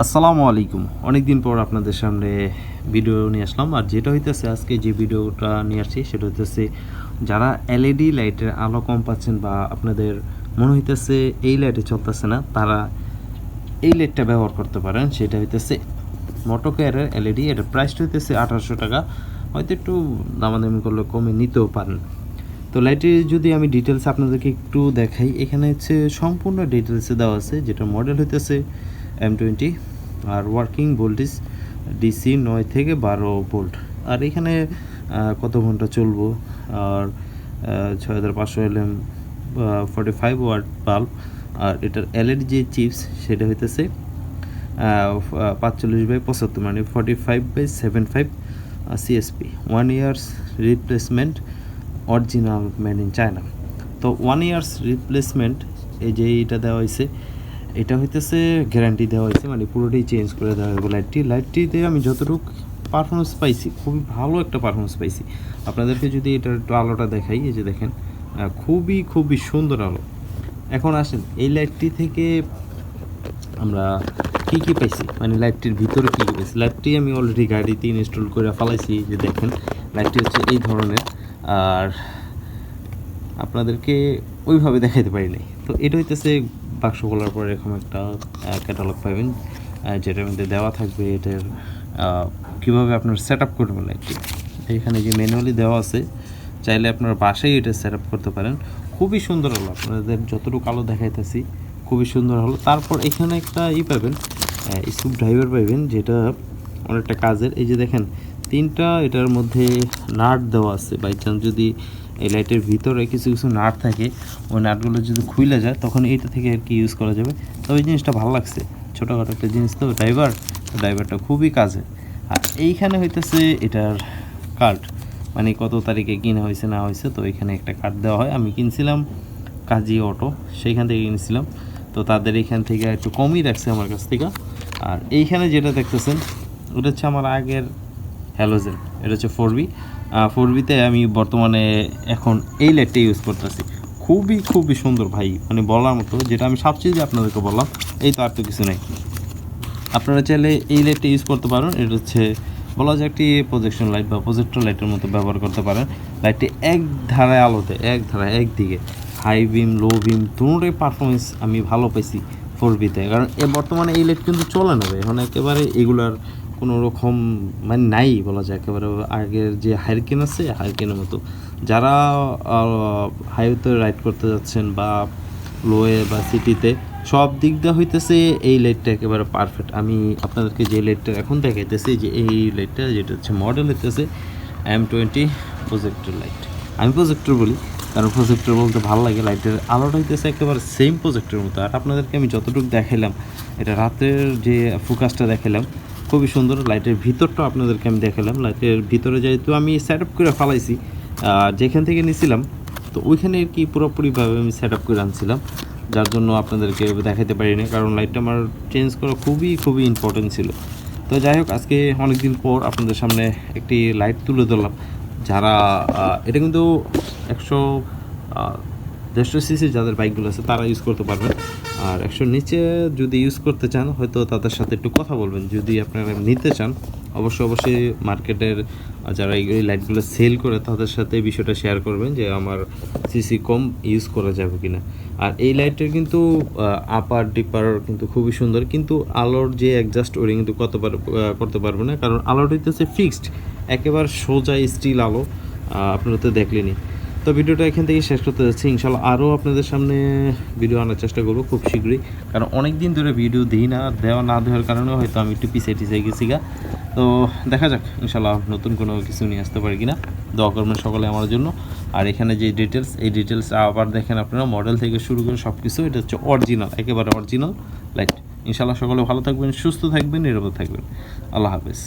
আসসালামু আলাইকুম। অনেক দিন পর আপনাদের সামনে ভিডিও নিয়ে আসলাম। আর যেটা হইতেছে আজকে যে ভিডিওটা নিয়ে আসছি সেটা হইতেছে যারা এলইডি লাইটের আলো কম পাচ্ছেন বা আপনাদের মনে হইতেছে এই লাইটে চলতেছে না, তারা এই লাইটটা ব্যবহার করতে পারেন। সেটা হইতেছে মোটোকেয়ারের এলইডি। এটার প্রাইসটা হইতেছে 1800 টাকা। হয়তো একটু দামাদামি করলে কমে নিতেও পারেন। তো লাইটের যদি আমি ডিটেলস আপনাদেরকে একটু দেখাই, এখানে হচ্ছে সম্পূর্ণ ডিটেলসে দেওয়া আছে। যেটা মডেল হইতেছে M20 are working voltage DC 9 থেকে 12 ভোল্ট। আর এখানে কত ঘন্টা চলবো, আর 6500 এলএম 45 ওয়াট বাল্ব। আর এটার এলইডি যে চিপস সেটা হইতেছে 45/75 মানে 45/75 CSP. 1 years replacement, original made in China. তো 1 ইয়ার্স রিপ্লেসমেন্ট এই যে এইটা দেওয়া হয়েছে, এটা হইতেছে গ্যারান্টি দেওয়া হয়েছে, মানে পুরোটাই চেঞ্জ করে দেওয়া হবে লাইটটিতে আমি যতটুকু পারফরমেন্স পাইছি, খুবই ভালো একটা পারফরমেন্স পাইছি। আপনাদেরকে যদি এটার একটু আলোটা দেখাই, এই যে দেখেন খুবই সুন্দর আলো। এখন আসেন এই লাইটটি থেকে আমরা কী পাইছি, মানে লাইটটির ভিতরে কী পাইছি। লাইটটি আমি অলরেডি গাড়িতে ইনস্টল করে ফেলাইছি। যে দেখেন লাইটটি হচ্ছে এই ধরনের, আর আপনাদেরকে ওইভাবে দেখাইতে পারি নাই। তো এটা হইতেছে বাক্স খোলার পরে এরকম একটা ক্যাটালগ পাবেন, যেটার মধ্যে দেওয়া থাকবে এটার কীভাবে আপনার সেট আপ করবেন লাইটটি। এখানে যে ম্যানুয়ালি দেওয়া আছে, চাইলে আপনার বাসায় এটা সেট আপ করতে পারেন। খুবই সুন্দর হলো, আপনাদের যতটুকু আলো দেখাইতেছি খুবই সুন্দর হলো। তারপর এখানে একটা পাবেন, স্ক্রু ড্রাইভার পাবেন, যেটা অনেকটা কাজের। এই যে দেখেন তিনটা এটার মধ্যে নাট দেওয়া আছে। বাই চান্স যদি এই লাইটের ভিতরে কিছু নাট থাকে, ওই নাটগুলো যদি খুলে যায় তখন এইটা থেকে আর কি ইউজ করা যাবে। তো ওই জিনিসটা ভালো লাগছে, ছোটোখাটো একটা জিনিস। তো ড্রাইভারটা খুবই কাজে। আর এইখানে হইতেছে এটার কার্ড, মানে কত তারিখে কিনা হয়েছে না হয়েছে। তো এখানে একটা কার্ড দেওয়া হয়। আমি কিনছিলাম কাজী অটো, সেইখান থেকে কিনছিলাম। তো তাদের এইখান থেকে একটু কমই রাখছে আমার কাছ থেকে। আর এইখানে যেটা দেখতেছেন ওটা হচ্ছে আমার আগের হ্যালোজেন, এটা হচ্ছে 4B আমি বর্তমানে এখন এই লাইটটা ইউজ করতেছি। খুবই সুন্দর ভাই, মানে বলার মতো। যেটা আমি সবচেয়ে যে আপনাদেরকে বললাম, এই তো আর তো কিছু নেই। আপনারা চাইলে এই লাইটটা ইউজ করতে পারেন। এটা হচ্ছে বলা যায় একটি প্রজেকশন লাইট বা প্রজেক্টর লাইটের মতো ব্যবহার করতে পারেন। লাইটটি এক ধারায় আলোতে, একদিকে হাই বিম লো বিম দুটোই পারফরমেন্স আমি ভালো পাইছি 4Bতে। কারণ বর্তমানে এই লাইট কিন্তু চলে না, এখন একেবারে এগুলার কোনো রকম মানে নাই বলা যায়। একেবারে আগের যে হাইরকেন আছে, হাইরকেনের মতো। যারা হাইওয়েতে রাইড করতে যাচ্ছেন বা লোয়ে বা সিটিতে, সব দিক দিয়ে হইতেছে এই লাইটটা একেবারে পারফেক্ট। আমি আপনাদেরকে যে লাইটটা এখন দেখাইতেছি, যে এই লাইটটা যেটা হচ্ছে মডেল হইতেছে M20 প্রজেক্টর লাইট। আমি প্রজেক্টর বলি কারণ প্রজেক্টর বলতে ভালো লাগে। লাইটের আলোটা হইতেছে একেবারে সেম প্রজেক্টরের মতো। আর আপনাদেরকে আমি যতটুকু দেখাইলাম, এটা রাতের যে ফোকাসটা দেখাইলাম খুবই সুন্দর। লাইটের ভিতরটা আপনাদেরকে আমি দেখালাম। লাইটের ভিতরে যেহেতু আমি সেট আপ করে ফেলাইছি, যেখান থেকে নিয়েছিলাম, তো ওইখানে আর কি পুরোপুরিভাবে আমি সেট আপ করে আনছিলাম, যার জন্য আপনাদেরকে দেখাতে পারিনি। কারণ লাইটটা আমার চেঞ্জ করা খুবই ইম্পর্টেন্ট ছিল। তো যাই হোক, আজকে অনেক দিন পর আপনাদের সামনে একটি লাইট তুলে ধরলাম। যারা এটা কিন্তু 150 সিসি যাদের বাইকগুলো আছে তারা ইউজ করতে পারবেন। আর 100 নিচে যদি ইউজ করতে চান, হয়তো তাদের সাথে একটু কথা বলবেন। যদি আপনারা নিতে চান, অবশ্যই মার্কেটের যারা এই লাইটগুলো সেল করে তাদের সাথে বিষয়টা শেয়ার করবেন, যে আমার সিসি কম ইউজ করা যাবে কিনা। আর এই লাইটের কিন্তু আপার ডিপার কিন্তু খুবই সুন্দর, কিন্তু আলোর যে অ্যাডজাস্ট ওটা কিন্তু করতে পারবে না, কারণ আলোটা হচ্ছে ফিক্সড, একেবারে সোজা স্টিল আলো। আপনারা তো দেখলেনি। তো ভিডিওটা এখান থেকে শেষ করতে যাচ্ছি। ইনশাল্লাহ আরও আপনাদের সামনে ভিডিও আনার চেষ্টা করবো খুব শীঘ্রই, কারণ অনেক দিন ধরে ভিডিও দিই না, না দেওয়ার কারণে হয়তো আমি একটু পিছিয়ে গেছি গা। তো দেখা যাক ইনশাল্লাহ নতুন কোনো কিছু নিয়ে আসতে পারি কিনা। দোয়া করবেন সকলে আমার জন্য। আর এখানে যে ডিটেলস, এই ডিটেলস আবার দেখেন আপনারা, মডেল থেকে শুরু করে সব কিছু। এটা হচ্ছে অরিজিনাল, একেবারে অরিজিনাল লাইট। ইনশাল্লাহ সকলে ভালো থাকবেন, সুস্থ থাকবেন, নিরাপদ থাকবেন। আল্লাহ হাফেজ।